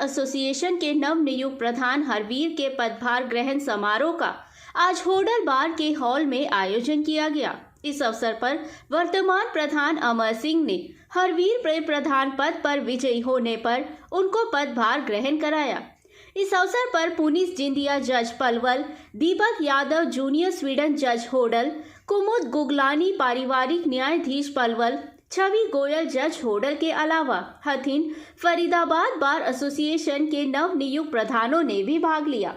Association के नवनियुक्त प्रधान हरवीर के पदभार ग्रहण समारोह का आज होडल बार के हॉल में आयोजन किया गया। इस अवसर पर वर्तमान प्रधान अमर सिंह ने हरवीर प्रधान पद पर विजयी होने पर उनको पदभार ग्रहण कराया। इस अवसर पर पुनीत जिंदिया जज पलवल, दीपक यादव जूनियर स्वीडन जज होडल, कुमुद गुगलानी पारिवारिक न्यायाधीश पलवल, छवि गोयल जज होडल के अलावा हथिन फरीदाबाद बार एसोसिएशन के नवनियुक्त प्रधानों ने भी भाग लिया।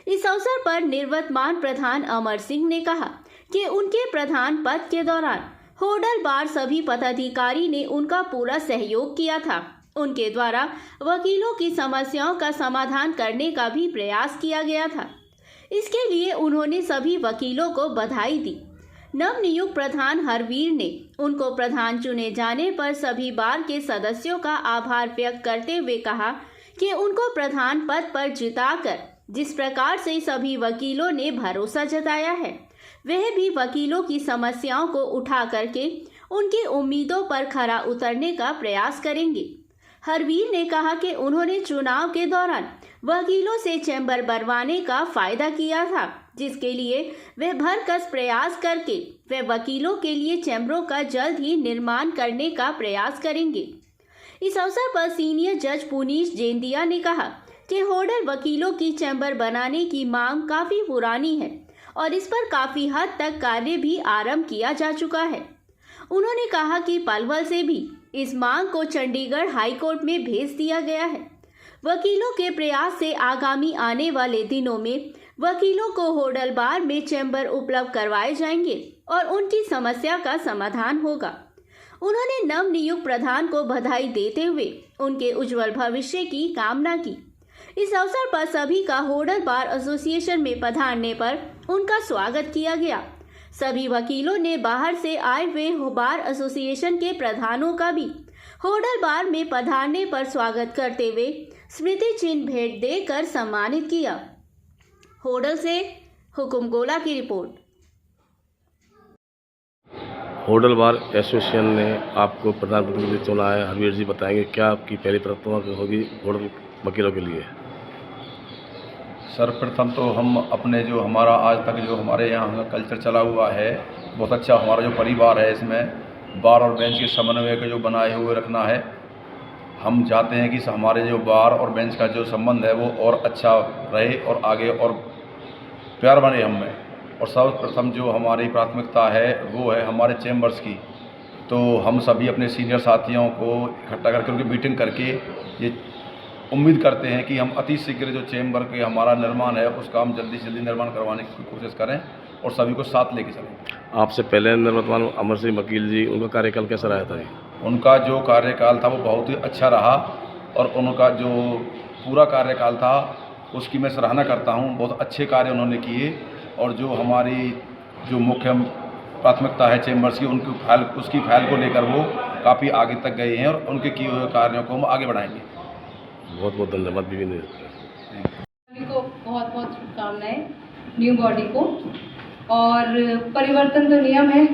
इस अवसर पर निवर्तमान प्रधान अमर सिंह ने कहा कि उनके प्रधान पद के दौरान होडल बार सभी पदाधिकारी ने उनका पूरा सहयोग किया था। उनके द्वारा वकीलों की समस्याओं का समाधान करने का भी प्रयास किया गया था। इसके लिए उन्होंने सभी वकीलों को बधाई दी। नवनियुक्त प्रधान हरवीर ने उनको प्रधान चुने जाने पर सभी बार के सदस्यों का आभार व्यक्त करते हुए कहा कि उनको प्रधान पद पर जिताकर जिस प्रकार से सभी वकीलों ने भरोसा जताया है, वह भी वकीलों की समस्याओं को उठा करके उनकी उम्मीदों पर खरा उतरने का प्रयास करेंगे। हरवीर ने कहा कि उन्होंने चुनाव के दौरान वकीलों से चैम्बर बनवाने का फायदा किया था, जिसके लिए वे भरकस प्रयास करके वे वकीलों के लिए चैम्बरों का जल्द ही निर्माण करने का प्रयास करेंगे। इस अवसर पर सीनियर जज पुनीत जिंदिया ने कहा कि होडल वकीलों की चैम्बर बनाने की मांग काफ़ी पुरानी है और इस पर काफ़ी हद तक कार्य भी आरंभ किया जा चुका है। उन्होंने कहा कि पलवल से भी इस मांग को चंडीगढ़ हाई कोर्ट में भेज दिया गया है। वकीलों के प्रयास से आगामी आने वाले दिनों में वकीलों को होडल बार में चैम्बर उपलब्ध करवाए जाएंगे और उनकी समस्या का समाधान होगा। उन्होंने नवनियुक्त प्रधान को बधाई देते हुए उनके उज्जवल भविष्य की कामना की। इस अवसर पर सभी का होडल बार एसोसिएशन में पधारने पर उनका स्वागत किया गया। सभी वकीलों ने बाहर से आए हुए बार एसोसिएशन के प्रधानों का भी होडल बार में पधारने पर स्वागत करते हुए स्मृति चिन्ह भेंट देकर सम्मानित किया। होडल से हुकुम गोला की रिपोर्ट। होडल बार एसोसिएशन ने आपको प्रधान प्रतिनिधि चुना है। हरवीर जी बताएंगे क्या आपकी पहली प्राथमिकता होगी होडल वकीलों के लिए? सर्वप्रथम तो हम अपने जो हमारा आज तक जो हमारे यहाँ का कल्चर चला हुआ है, बहुत अच्छा हमारा जो परिवार है, इसमें बार और बेंच के समन्वय को जो बनाए हुए रखना है। हम चाहते हैं कि हमारे जो बार और बेंच का जो संबंध है वो और अच्छा रहे और आगे और प्यार बने हम में। और सर्वप्रथम जो हमारी प्राथमिकता है वो है हमारे चैम्बर्स की। तो हम सभी अपने सीनियर साथियों को इकट्ठा करके उनकी मीटिंग करके ये उम्मीद करते हैं कि हम अति शीघ्र जो चैम्बर के हमारा निर्माण है उसका हम जल्दी से जल्दी निर्माण करवाने की कोशिश करें और सभी को साथ लेके चलें। आपसे पहले निवर्तमान अमर सिंह वकील जी, उनका कार्यकाल कैसा रहा था? उनका जो कार्यकाल था वो बहुत ही अच्छा रहा और उनका जो पूरा कार्यकाल था उसकी मैं सराहना करता हूँ। बहुत अच्छे कार्य उन्होंने किए और जो हमारी जो मुख्य प्राथमिकता है चैम्बर्स की उसकी फाइल को लेकर वो काफ़ी आगे तक गए हैं और उनके किए हुए कार्यों को हम आगे बढ़ाएंगे। बहुत बहुत धन्यवाद। को बहुत बहुत शुभकामनाएं न्यू बॉडी को। और परिवर्तन तो नियम है,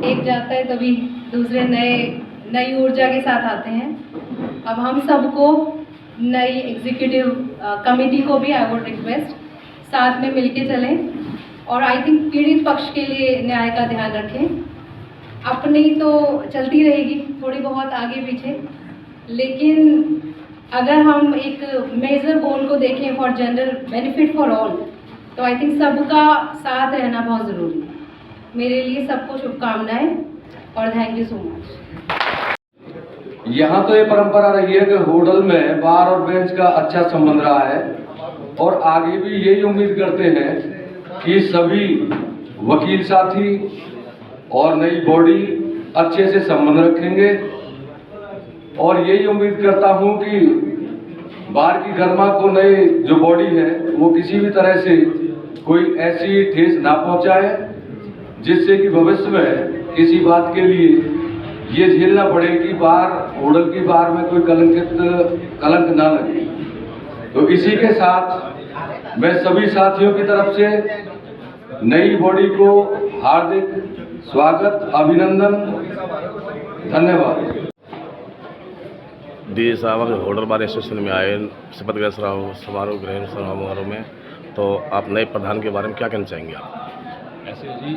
एक जाता है तभी दूसरे नई ऊर्जा के साथ आते हैं। अब हम सबको नई एग्जीक्यूटिव कमेटी को भी आई वुड रिक्वेस्ट साथ में मिलके चलें और आई थिंक पीड़ित पक्ष के लिए न्याय का ध्यान रखें। अपनी तो चलती रहेगी थोड़ी बहुत आगे पीछे, लेकिन अगर हम एक मेजर गोल को देखें for general benefit for all, तो आई थिंक सबका साथ रहना बहुत ज़रूरी है। मेरे लिए सबको शुभकामनाएं और थैंक यू सो मच। यहाँ तो ये परंपरा रही है कि होडल में बार और बेंच का अच्छा संबंध रहा है और आगे भी यही उम्मीद करते हैं कि सभी वकील साथी और नई बॉडी अच्छे से संबंध रखेंगे। और यही उम्मीद करता हूं कि बार की गर्मा को नई जो बॉडी है वो किसी भी तरह से कोई ऐसी ठेस ना पहुंचाए जिससे कि भविष्य में किसी बात के लिए ये झेलना पड़े कि बार होडल की बार में कोई कलंक ना लगे। तो इसी के साथ मैं सभी साथियों की तरफ से नई बॉडी को हार्दिक स्वागत, अभिनंदन, धन्यवाद। डी साहब आप होटल बार एसोसिएशन में आए शपथ ग्रहण समारोह ग्रहण समारोह में, तो आप नए प्रधान के बारे में क्या कहना चाहेंगे आप? ऐसे जी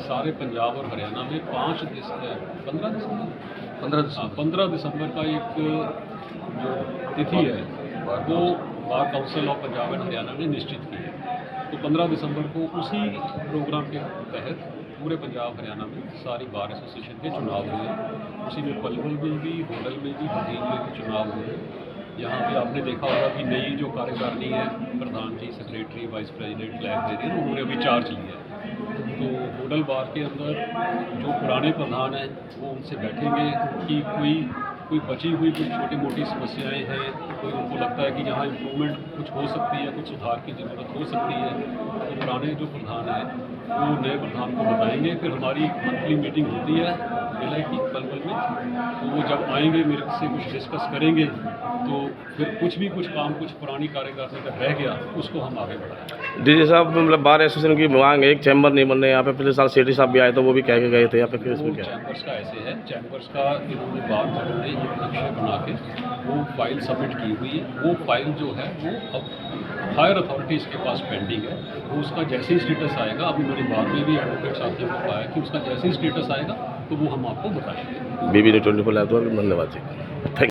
सारे पंजाब और हरियाणा में 15 दिसंबर का एक जो तिथि है वो bar council of Punjab and Haryana ने निश्चित की है। तो 15 दिसंबर को उसी प्रोग्राम के तहत पूरे पंजाब हरियाणा में सारी बार एसोसिएशन के चुनाव हुए। उसी में पलवल में भी, होडल में भी, हथीन में भी चुनाव हुए। यहाँ पे आपने देखा होगा कि नई जो कार्यकारिणी है, प्रधान जी, सेक्रेटरी, वाइस प्रेसिडेंट, लाइब्रेरियन, उन्होंने अभी चार्ज लिया है। तो होडल बार के अंदर जो पुराने प्रधान हैं वो उनसे बैठेंगे कि कोई बची हुई कुछ छोटी मोटी समस्याएं हैं, कोई उनको लगता है कि यहाँ इम्प्रूवमेंट कुछ हो सकती है, कुछ सुधार की ज़रूरत हो सकती है, तो पुराने जो प्रधान हैं वो नए प्रधान को बताएंगे। फिर हमारी मंथली मीटिंग होती है जिले की पलवल में, तो वो जब आएंगे मेरे से कुछ डिस्कस करेंगे, तो फिर कुछ काम कुछ पुरानी कार्यकारिणी का रह गया उसको हम आगे बढ़ाएंगे। डी साहब मतलब बार एसोसिएशन की मांग है, एक चैम्बर नहीं बन रहे यहाँ पे। पिछले साल सेठी साहब भी आए तो वो भी कह के गए थे यहाँ पे, वो चैम्बर्स का ऐसे है, चैम्बर्स का इन्होंने बात करने एक नक्शे बना के वो फाइल सबमिट की हुई है। वो फाइल जो है वो अब हायर अथॉरिटीज़ के पास पेंडिंग है। वो उसका जैसे ही स्टेटस आएगा, अभी मेरी बात में भी एडवोकेट साहब ने बताया कि उसका जैसे ही स्टेटस आएगा तो वो हम आपको बताएंगे। BB News 24 धन्यवाद जी।